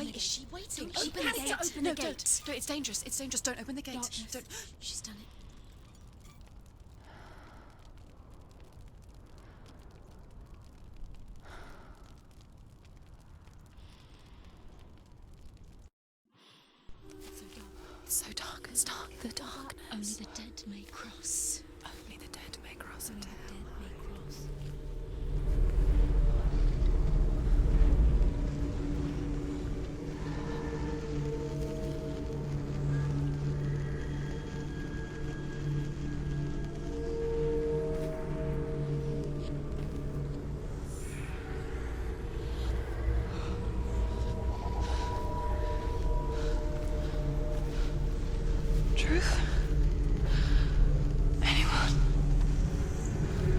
waiting? Is she waiting? Don't open the gate. Open No, the gate. don't. It's dangerous. It's dangerous. Don't open the gate. Darkness. Don't. She's done it. It's so dark. It's dark. The darkness. Only the dead may cross. Only the dead may cross Only into the hell. dead may cross. Truth? Anyone?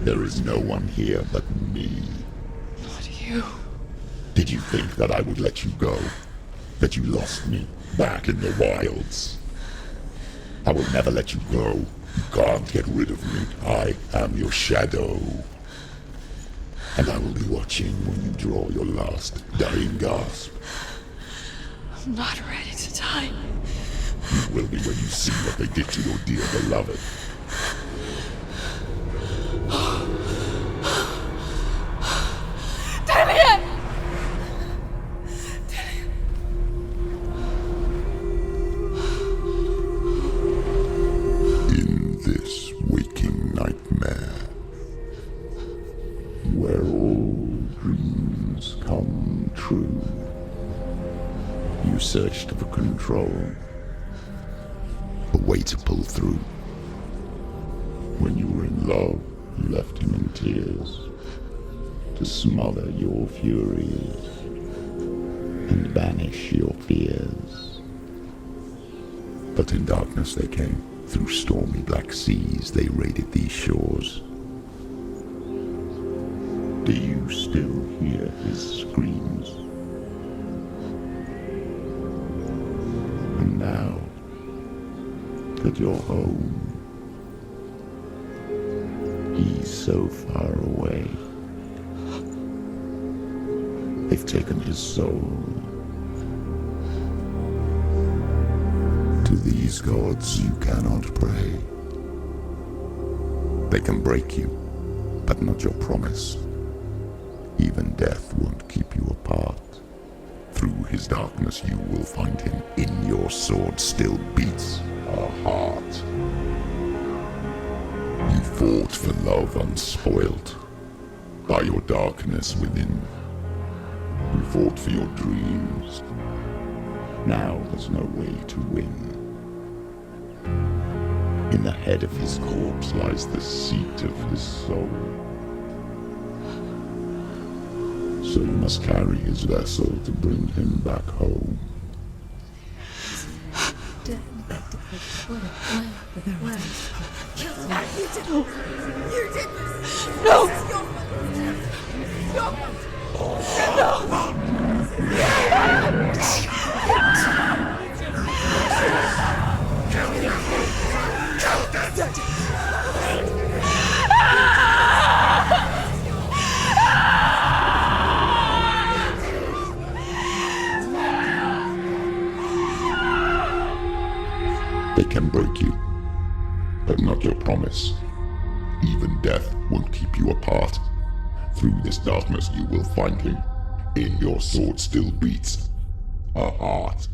There is no one here but me. Not you. Did you think that I would let you go? That you lost me back in the wilds? I will never let you go. You can't get rid of me. I am your shadow. And I will be watching when you draw your last dying gasp. I'm not ready to die. You will be when you see what they did to your dear beloved. Damien! In this waking nightmare, where all dreams come true, you searched for control, a way to pull through. When you were in love, you left him in tears, to smother your furies and banish your fears. But in darkness they came, through stormy black seas they raided these shores. Do you still hear his screams? And now that you're home, he's so far away. They've taken his soul. To these gods you cannot pray. They can break you, but not your promise. Even death won't keep you apart. Through his darkness you will find him. In your sword still beats a heart. You fought for love unspoilt by your darkness within. You fought for your dreams. Now there's no way to win. In the head of his corpse lies the seat of his soul. So you must carry his vessel to bring him back home. You did this! No! They can break you, but not your promise. Even death won't keep you apart. Through this darkness you will find him. In your sword still beats a heart.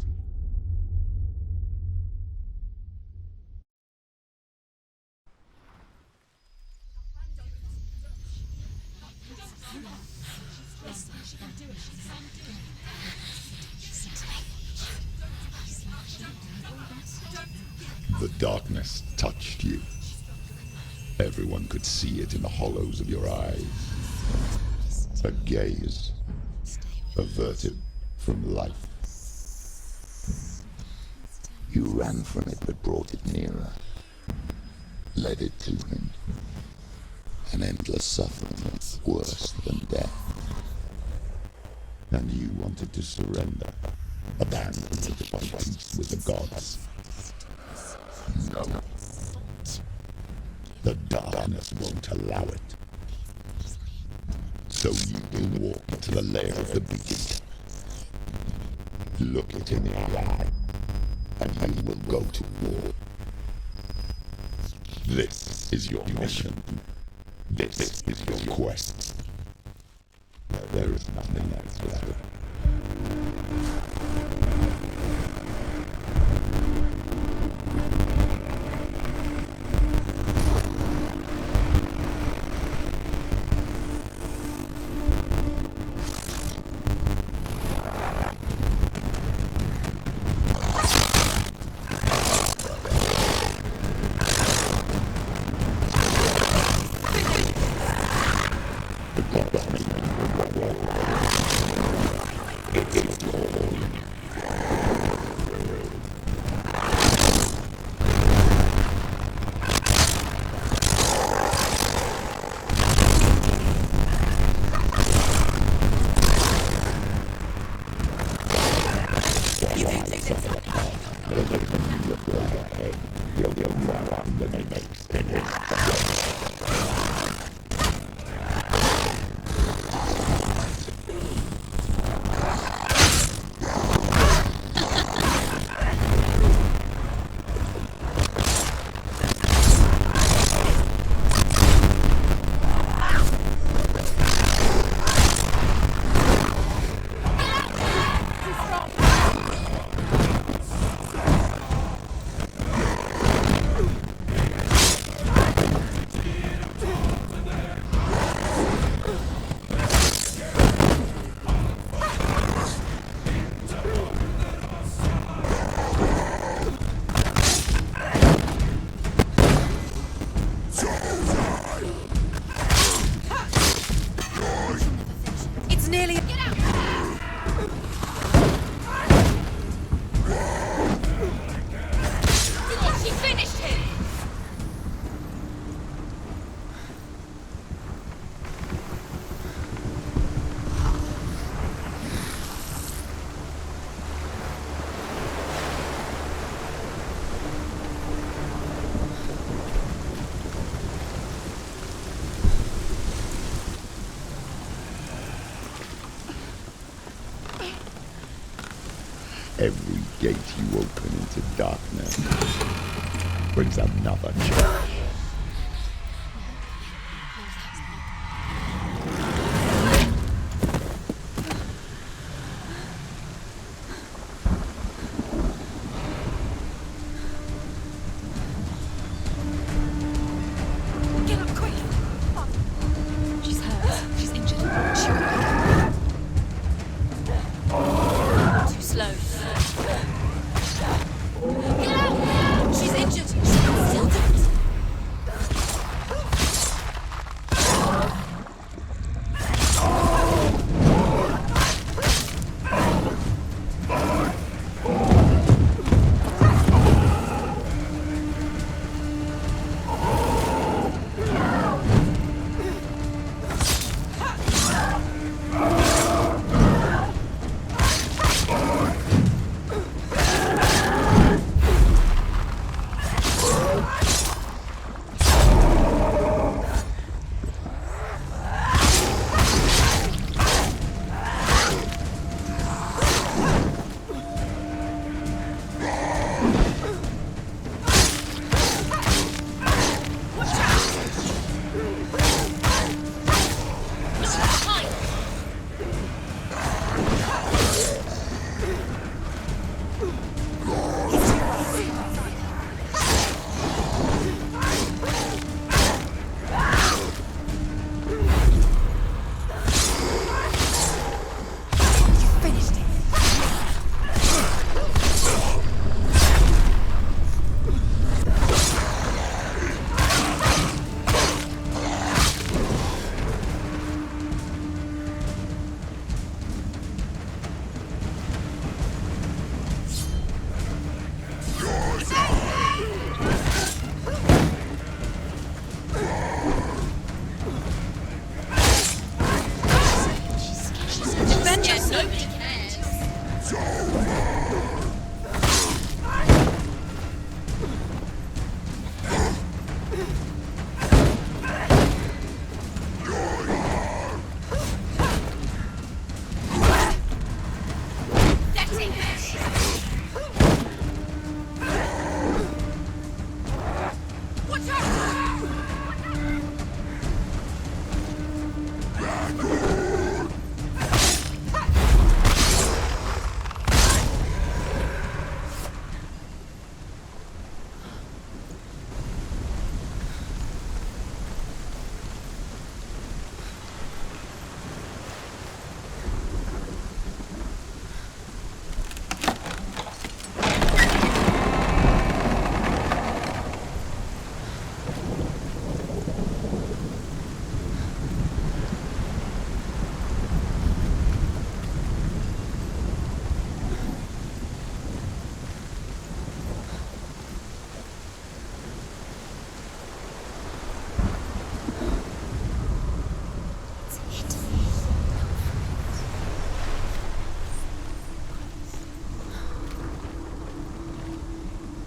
The darkness touched you. Everyone could see it in the hollows of your eyes. A gaze averted from life. You ran from it but brought it nearer. Led it to him. An endless suffering worse than death. And you wanted to surrender. Abandon the fight with the gods. No. The darkness won't allow it. So you will walk into the lair of the beast. Look it in the eye, and you will go to war. This is your mission. This is your quest. There is nothing else left. Every gate you open into darkness brings another challenge. Get up quick! She's hurt. She's injured. She will wake up. Too slow. Get out! She's injured. Still do it.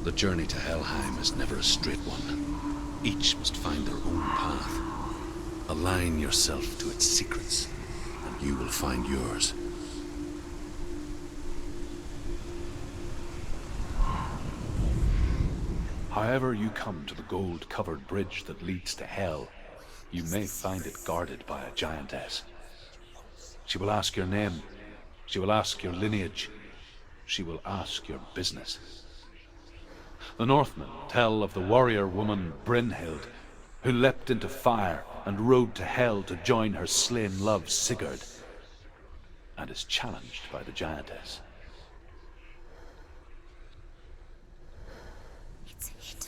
The journey to Helheim is never a straight one. Each must find their own path. Align yourself to its secrets, and you will find yours. However you come to the gold-covered bridge that leads to Hell, you may find it guarded by a giantess. She will ask your name. She will ask your lineage. She will ask your business. The Northmen tell of the warrior woman Brynhild, who leapt into fire and rode to Hell to join her slain love Sigurd, and is challenged by the giantess. It's hidden.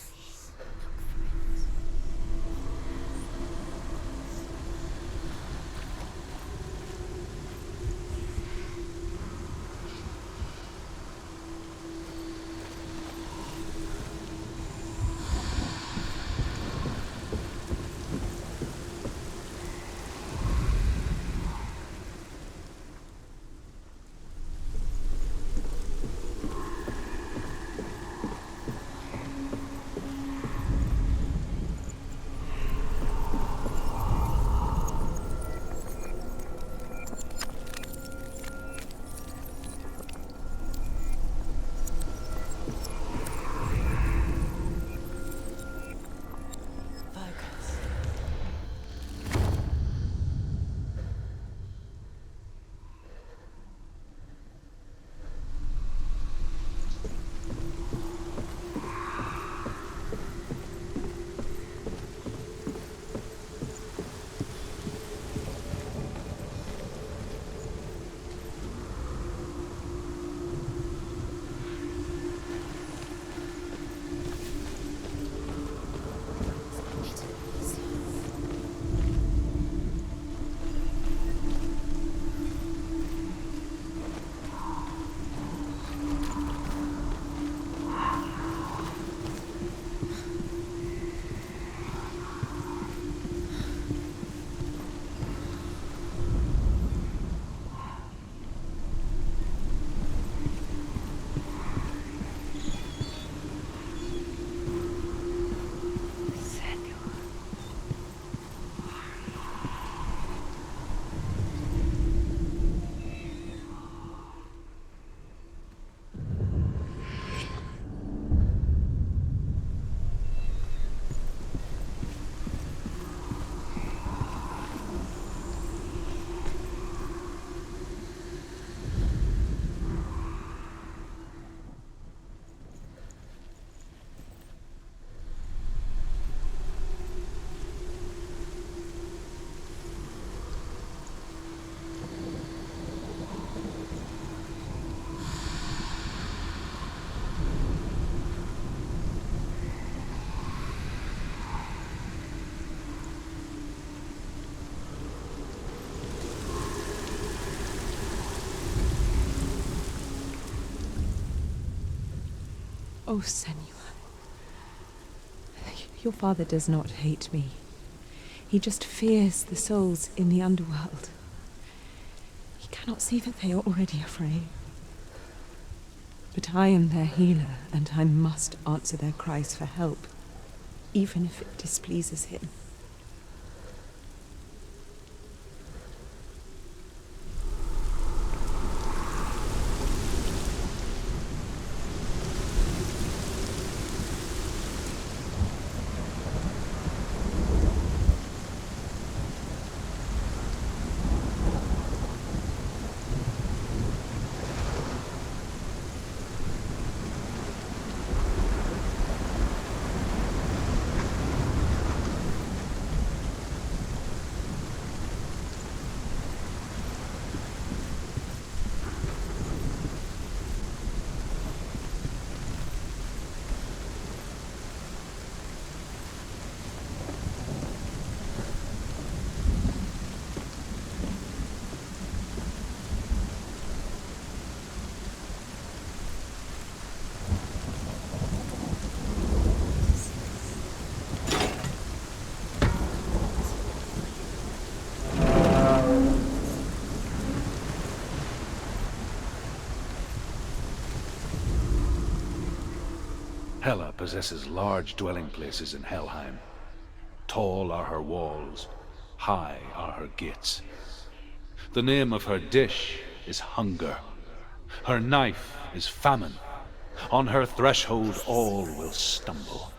Oh, Senua. Your father does not hate me. He just fears the souls in the underworld. He cannot see that they are already afraid. But I am their healer, and I must answer their cries for help, even if it displeases him. Hela possesses large dwelling places in Helheim. Tall are her walls, high are her gates. The name of her dish is hunger. Her knife is famine. On her threshold all will stumble.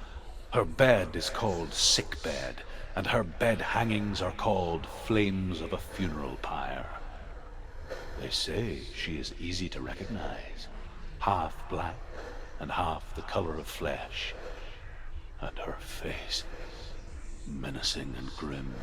Her bed is called sick bed, and her bed hangings are called flames of a funeral pyre. They say she is easy to recognize, half black and half the color of flesh, and her face menacing and grim.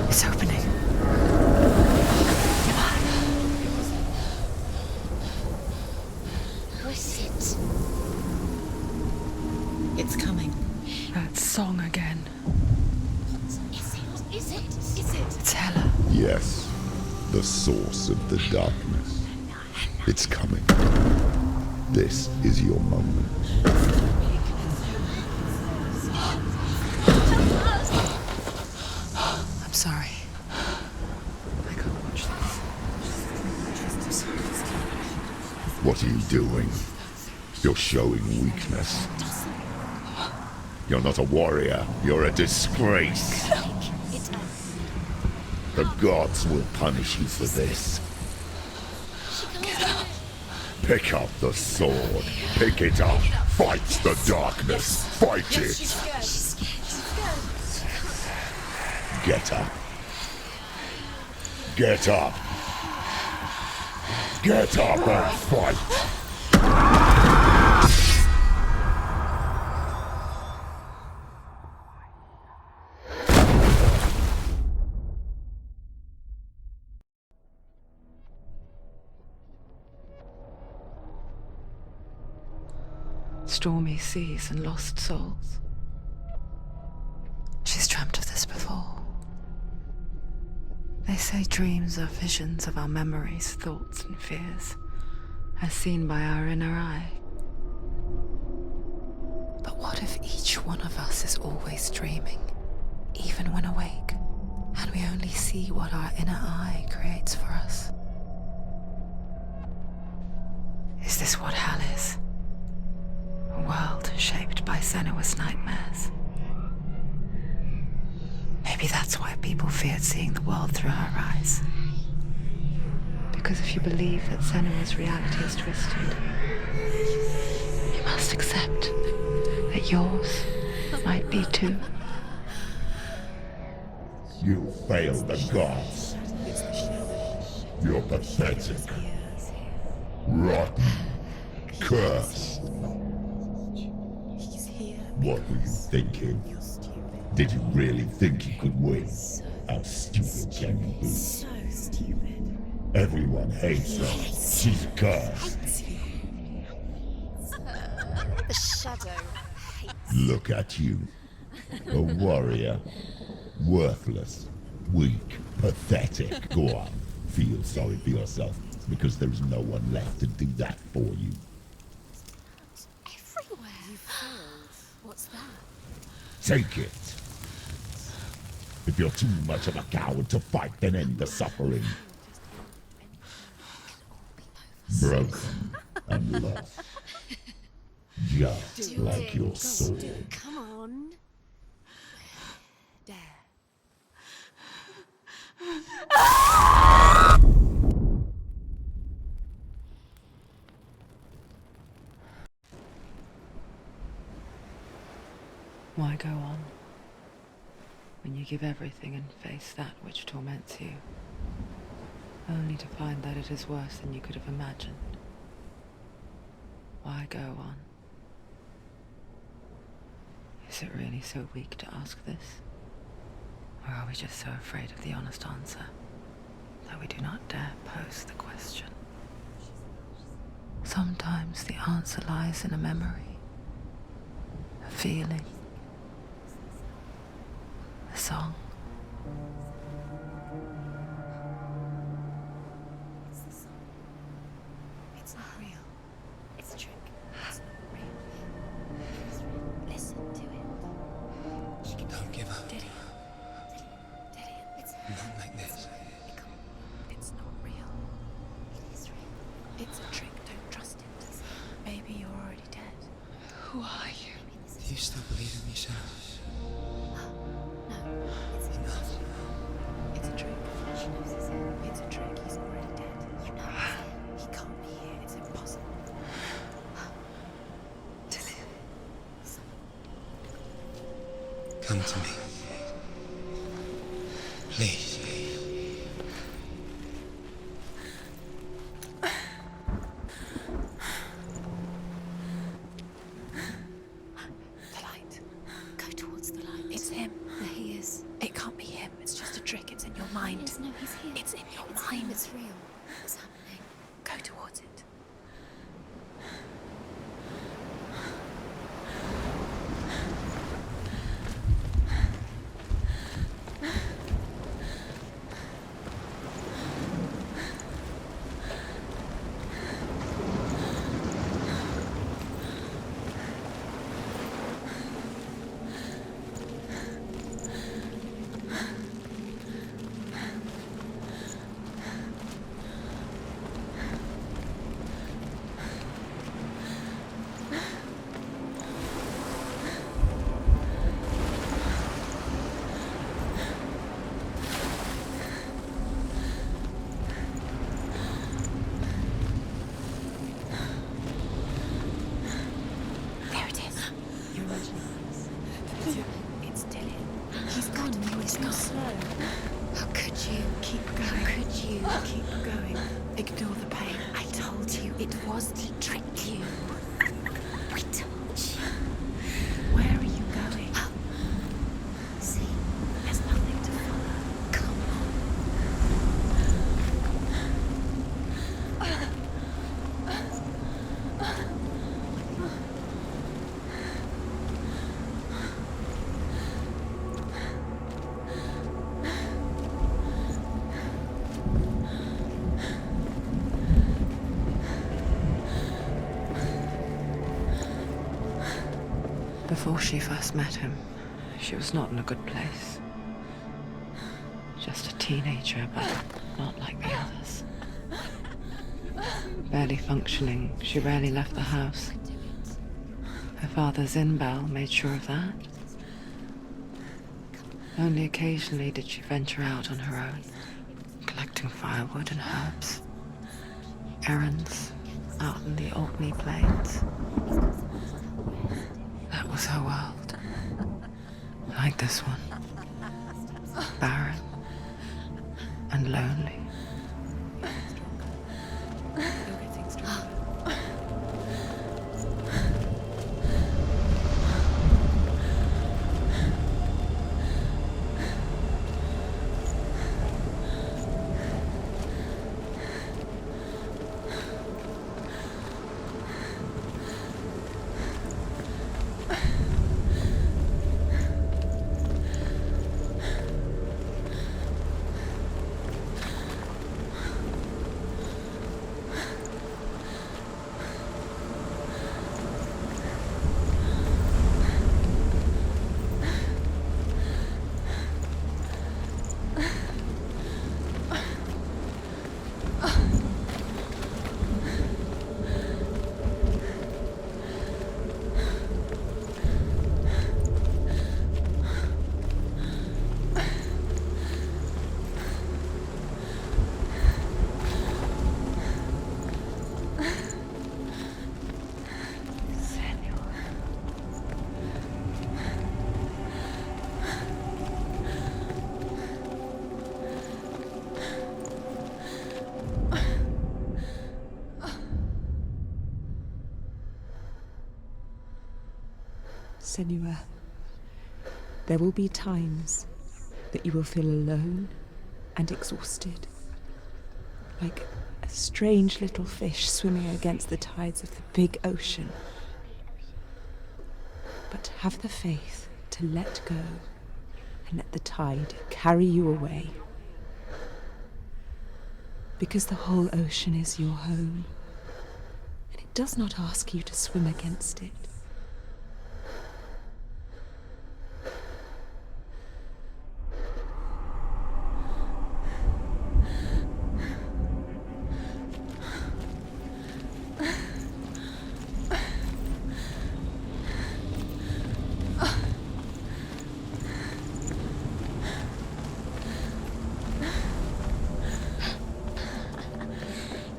It's opening. Who is it? It's coming. That song again. Is it? Is it? Is it? It's Hela. Yes, the source of the darkness. It's coming. This is your moment. I'm sorry. I can't watch this. What are you doing? You're showing weakness. You're not a warrior. You're a disgrace. The gods will punish you for this. Pick up the sword. Pick it up. Fight the darkness. Fight it. Get up. Get up. Get up and fight. Stormy seas and lost souls. She's dreamt of this before. They say dreams are visions of our memories, thoughts and fears, as seen by our inner eye. But what if each one of us is always dreaming, even when awake, and we only see what our inner eye creates for us? Is this what hell is? A world shaped by Senua's nightmares. Maybe that's why people feared seeing the world through her eyes. Because if you believe that Senua's reality is twisted, you must accept that yours might be too. You failed the gods. You're pathetic. Rotten. Cursed. What were you thinking? Did you really think you could win? How stupid can you be? So stupid. Everyone hates her. She's a curse. The shadow hates. Look at you. A warrior. Worthless. Weak. Pathetic. Go on. Feel sorry for yourself, because there is no one left to do that for you. Everywhere. You failed. What's that? Take it. If you're too much of a coward to fight, then end the suffering. Broken and lost. Just like your sword. Come on. Dare. Why go on when you give everything and face that which torments you, only to find that it is worse than you could have imagined? Why go on? Is it really so weak to ask this? Or are we just so afraid of the honest answer that we do not dare pose the question? Sometimes the answer lies in a memory, a feeling, a song. It's not real. It's a trick. It's not real. It's real. Listen to it. Don't give up. Did it? Did it? It's Not like this. It's not real. It is real. It's a trick. Don't trust it. Maybe you're already dead. Who are you? Do you still believe in me, Senua? No. It's Enough. It's a trick. She knows it's him. It's a trick. He's already dead. You know it's him. He can't be here. It's impossible. Come to me. Please. The light. Go towards the light. It's him. There he is. It can't be him. It's just a trick. It's in your mind. No, he's here. It's in your mind. It's real. What's happening? Go towards it. There it is. You're imagining this. It's Dylan. He's gone. He's gone. Slow. How could you? Keep going. How could you? Keep going. Ignore the pain. I told you it was to trick you. I told you. Where are you going? Oh. See, there's nothing to follow. Come on. Before she first met him, she was not in a good place. Just a teenager, but not like the others. Barely functioning, she rarely left the house. Her father Zinbal made sure of that. Only occasionally did she venture out on her own, collecting firewood and herbs. Errands out in the Orkney Plains. That was her world. Like this one. Barren and lonely. You're getting stronger. Senua, there will be times that you will feel alone and exhausted, like a strange little fish swimming against the tides of the big ocean. But have the faith to let go and let the tide carry you away. Because the whole ocean is your home, and it does not ask you to swim against it.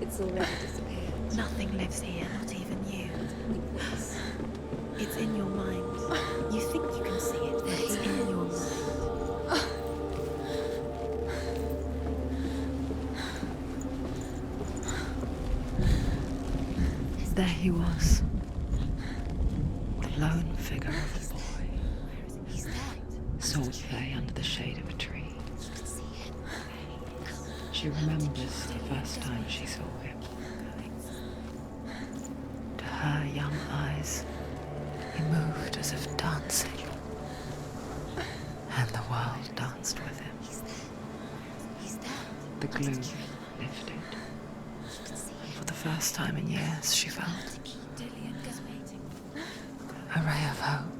It's already disappeared. Nothing lives here, not even you. It's in your mind. You think you can see it, but it's in your mind. There he was, the lone figure of the boy. Sword lay under the shade of a tree. She remembers the first time she saw him. To her young eyes, he moved as if dancing, and the world danced with him. The glue lifted. For the first time in years, she felt a ray of hope.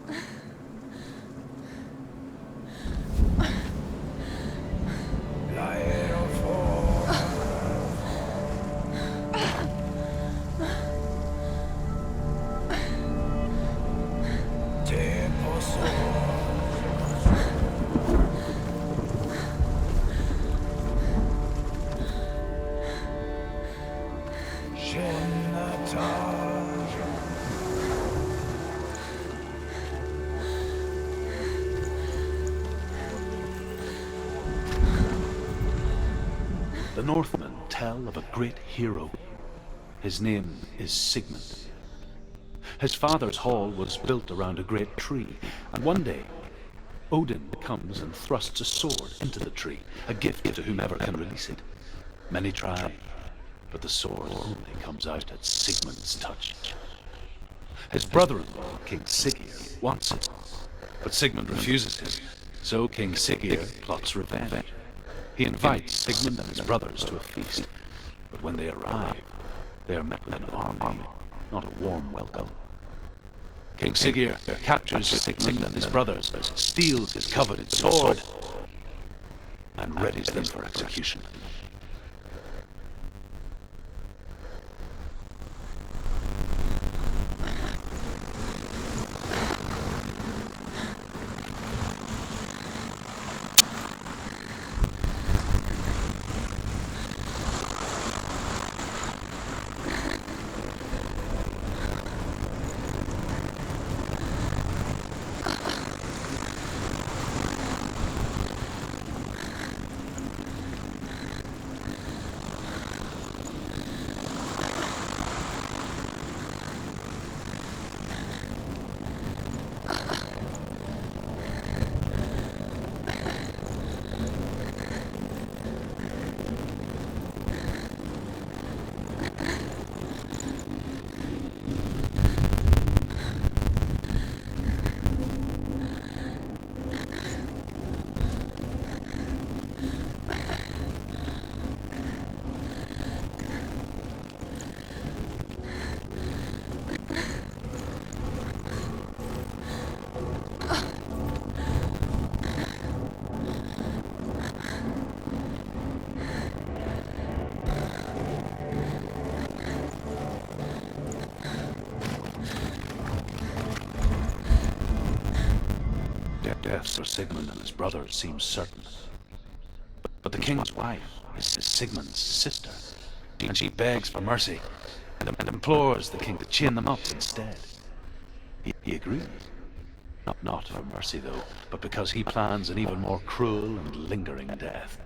The Northmen tell of a great hero. His name is Sigmund. His father's hall was built around a great tree, and one day, Odin comes and thrusts a sword into the tree, a gift to whomever can release it. Many try, but the sword only comes out at Sigmund's touch. His brother-in-law, King Siggeir, wants it, but Sigmund refuses it, so King Siggeir plots revenge. He invites Sigmund and his brothers to a feast, but when they arrive, they are met with an army, not a warm welcome. King Siggeir captures Sigmund and his brothers, steals his coveted sword, and readies them for execution. Death for Sigmund and his brothers seems certain. But the king's wife is Sigmund's sister, and she begs for mercy and implores the king to chain them up instead. He agrees. Not for mercy, though, but because he plans an even more cruel and lingering death.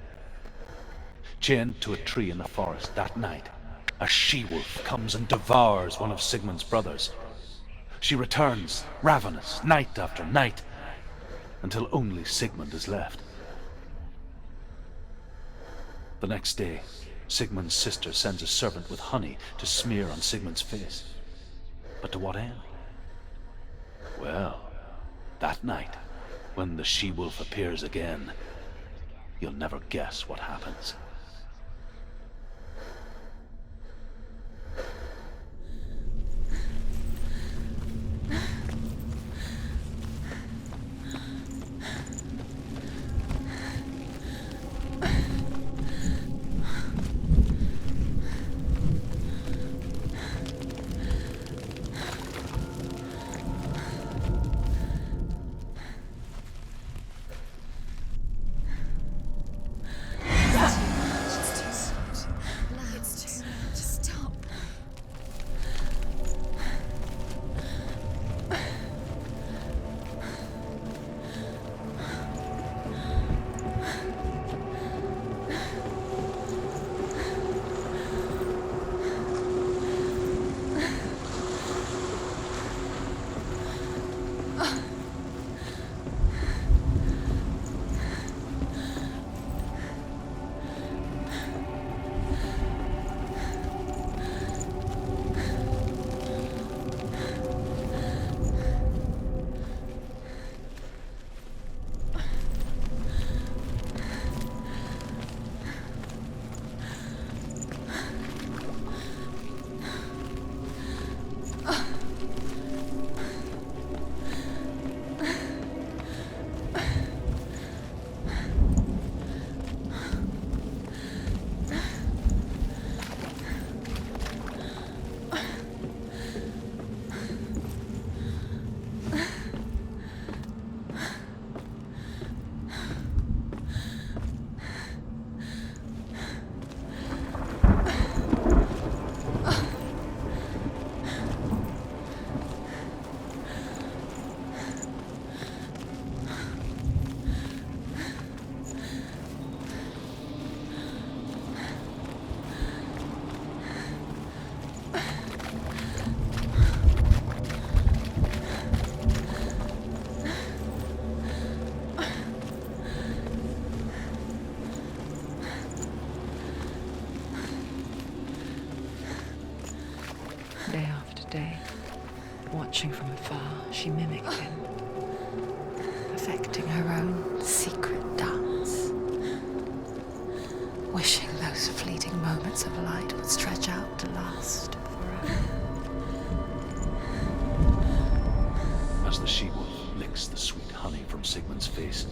Chained to a tree in the forest that night, a she-wolf comes and devours one of Sigmund's brothers. She returns, ravenous, night after night, until only Sigmund is left. The next day, Sigmund's sister sends a servant with honey to smear on Sigmund's face. But to what end? Well, that night, when the she-wolf appears again, you'll never guess what happens. Day after day, watching from afar, she mimicked him, perfecting her own secret dance, wishing those fleeting moments of light would stretch out to last forever. As the she-wolf licks the sweet honey from Sigmund's face,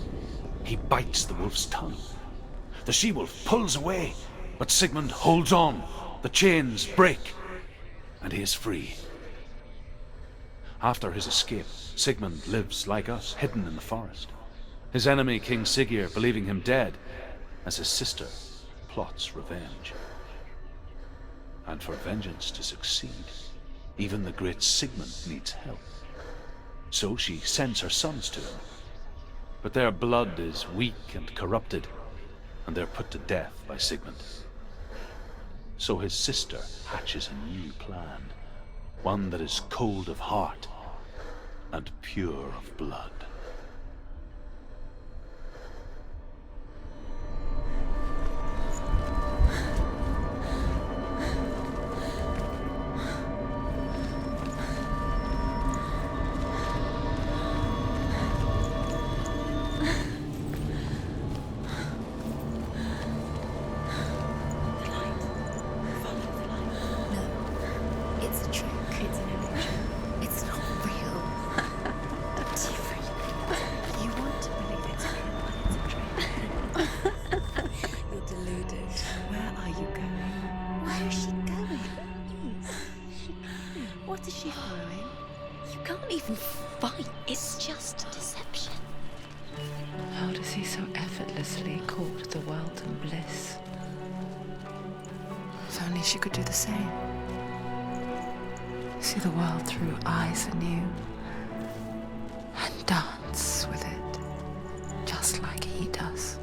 he bites the wolf's tongue. The she-wolf pulls away, but Sigmund holds on. The chains break, and he is free. After his escape, Sigmund lives like us, hidden in the forest. His enemy, King Siggeir, believing him dead, as his sister plots revenge. And for vengeance to succeed, even the great Sigmund needs help. So she sends her sons to him. But their blood is weak and corrupted, and they're put to death by Sigmund. So his sister hatches a new plan, one that is cold of heart and pure of blood. How does he so effortlessly court the wealth and bliss? If only she could do the same. See the world through eyes anew and dance with it, just like he does.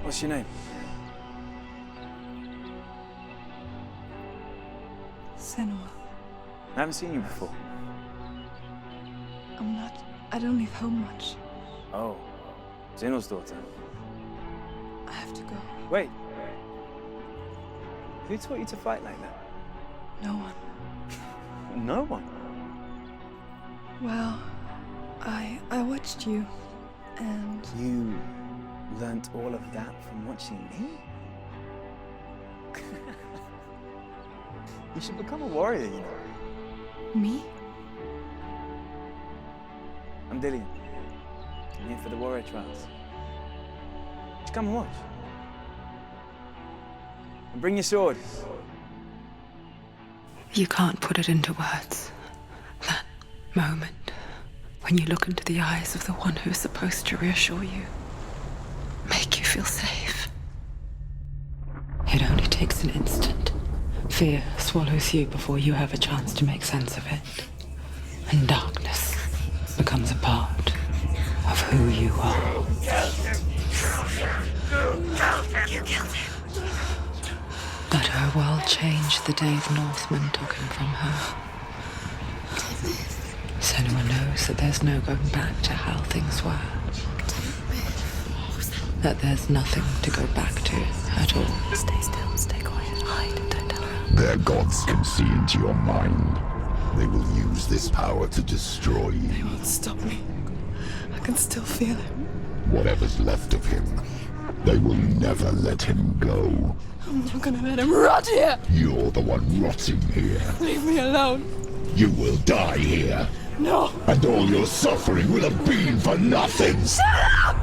What's your name? Senua. I haven't seen you before. I don't leave home much. Oh, Zenua's daughter. I have to go. Wait. Who taught you to fight like that? No one. No one? Well, I watched you, and You learnt all of that from watching me? You should become a warrior, you know. me? I'm Dillian. I'm here for the warrior trials. Just come and watch. And bring your sword. You can't put it into words. That moment when you look into the eyes of the one who is supposed to reassure you, make you feel safe. It only takes an instant. Fear swallows you before you have a chance to make sense of it. And darkness becomes a part of who you are. You killed him. Let her world change the day the Northmen took him from her. Senua knows that there's no going back to how things were. That there's nothing to go back to at all. Stay still, stay quiet, hide, don't tell her. Their gods can see into your mind. They will use this power to destroy you. They won't stop me. I can still feel him. Whatever's left of him, they will never let him go. I'm not gonna let him rot here! You're the one rotting here. Leave me alone! You will die here. No! And all your suffering will have been for nothing. Shut up!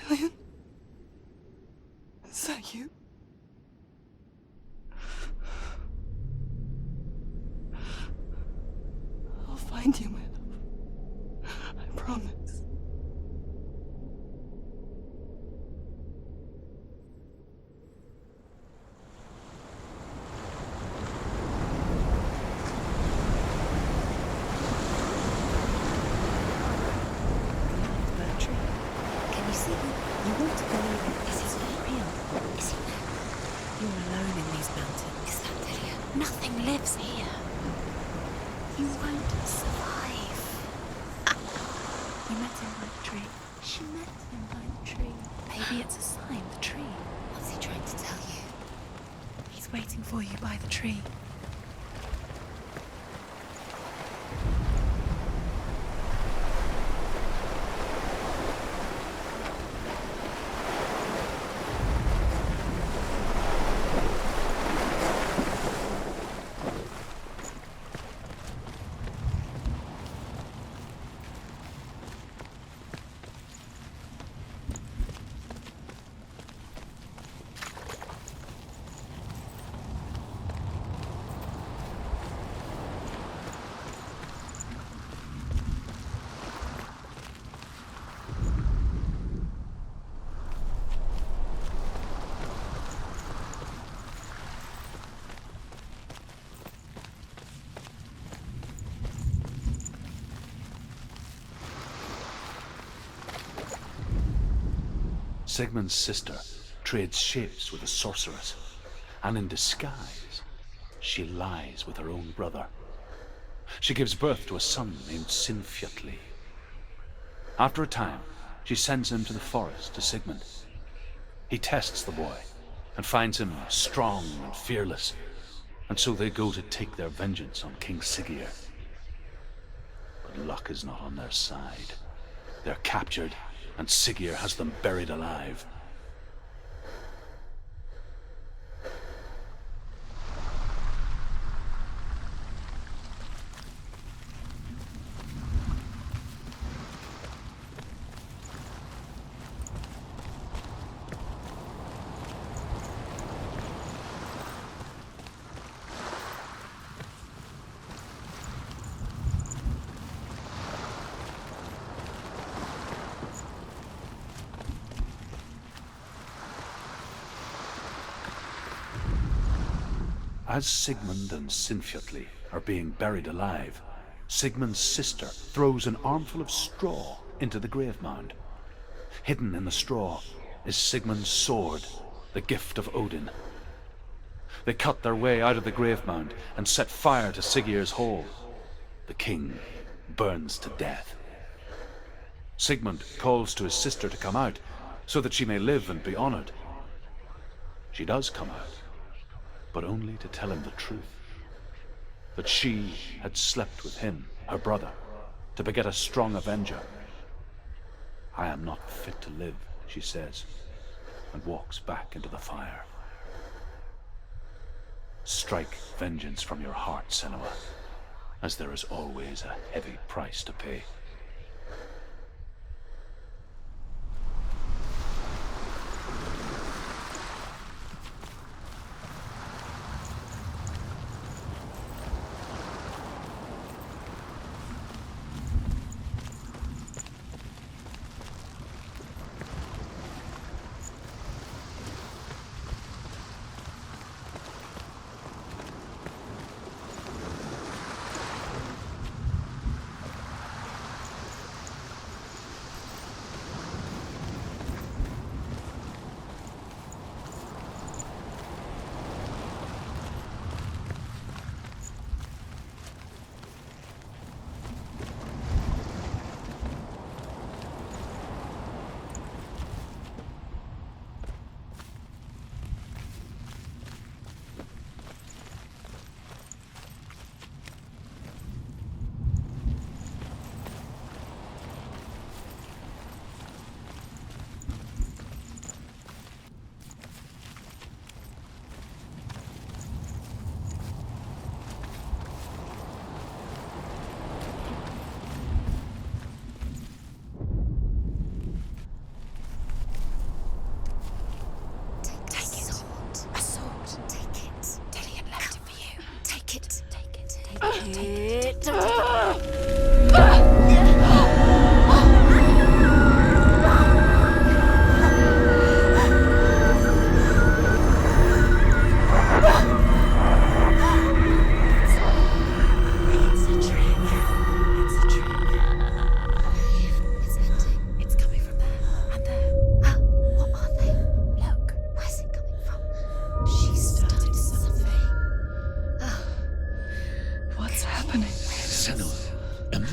Dillian? Is that you? I'll find you, my love. I promise. Can you see him? You want to believe it. Is he real? Is he there? You're alone in these mountains. Is that Delia? Nothing lives here. You won't survive. You met him by the tree. She met him by the tree. Maybe it's a sign, the tree. What's he trying to tell you? He's waiting for you by the tree. Sigmund's sister trades shapes with a sorceress, and in disguise, she lies with her own brother. She gives birth to a son named Sinfjotli. After a time, she sends him to the forest to Sigmund. He tests the boy and finds him strong and fearless, and so they go to take their vengeance on King Siggeir. But luck is not on their side. They're captured, and Siggeir has them buried alive. As Sigmund and Sinfjotli are being buried alive, Sigmund's sister throws an armful of straw into the grave mound. Hidden in the straw is Sigmund's sword, the gift of Odin. They cut their way out of the grave mound and set fire to Siggeir's hole. The king burns to death. Sigmund calls to his sister to come out so that she may live and be honored. She does come out, but only to tell him the truth. That she had slept with him, her brother, to beget a strong avenger. I am not fit to live, she says, and walks back into the fire. Strike vengeance from your heart, Senua, as there is always a heavy price to pay.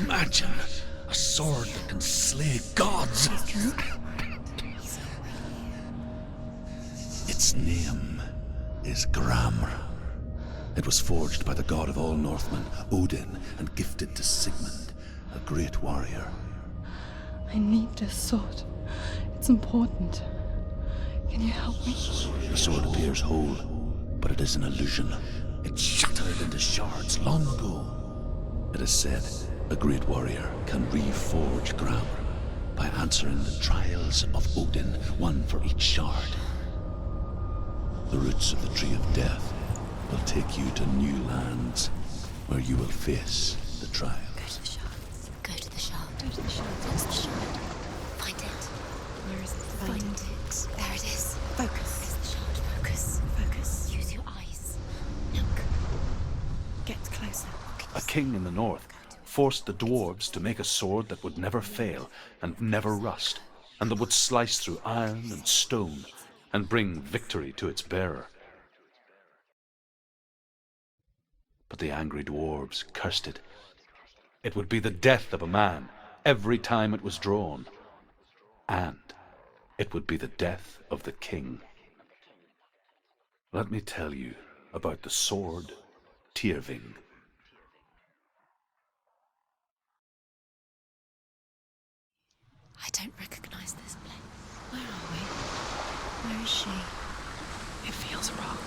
Imagine a sword that can slay gods. Its name is Gramr. It was forged by the god of all Northmen, Odin, and gifted to Sigmund, a great warrior. I need this sword. It's important. Can you help me? The sword appears whole, but it is an illusion. It shattered into shards long ago. It is said a great warrior can reforge Gramr by answering the trials of Odin, one for each shard. The roots of the Tree of Death will take you to new lands where you will face the trial. Go to the shard. Go to the shard. Go to the shard. That's the shard. Find it. Where is it? Find it. There it is. Focus. It's the shard. Focus. Focus. Use your eyes. Look. Get closer. A king in the north forced the dwarves to make a sword that would never fail and never rust, and that would slice through iron and stone and bring victory to its bearer. But the angry dwarves cursed it. It would be the death of a man every time it was drawn, and it would be the death of the king. Let me tell you about the sword Tyrving. I don't recognize this place. Where are we? Where is she? It feels wrong.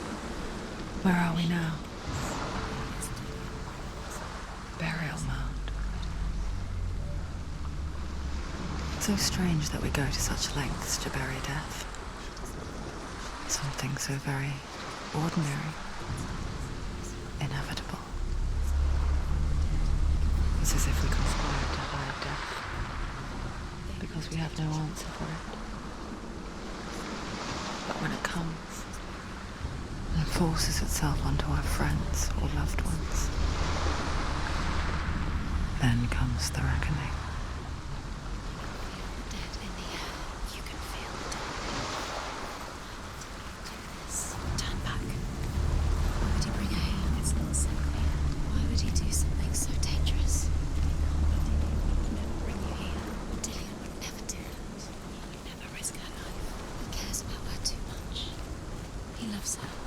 Where are we now? Burial mound. It's so strange that we go to such lengths to bury death. Something so very ordinary, inevitable. It's as if we conspire to hide death, because we have no answer for it. But when it comes, and forces itself onto our friends or loved ones, Then comes the reckoning. Dead in the air. You can feel the dead. Do this. Turn back. Why would he bring her here? It's not safe here. Why would he do something so dangerous? Never bring you here. Dillian would never do that. He would never risk her life. He cares about her too much. He loves her.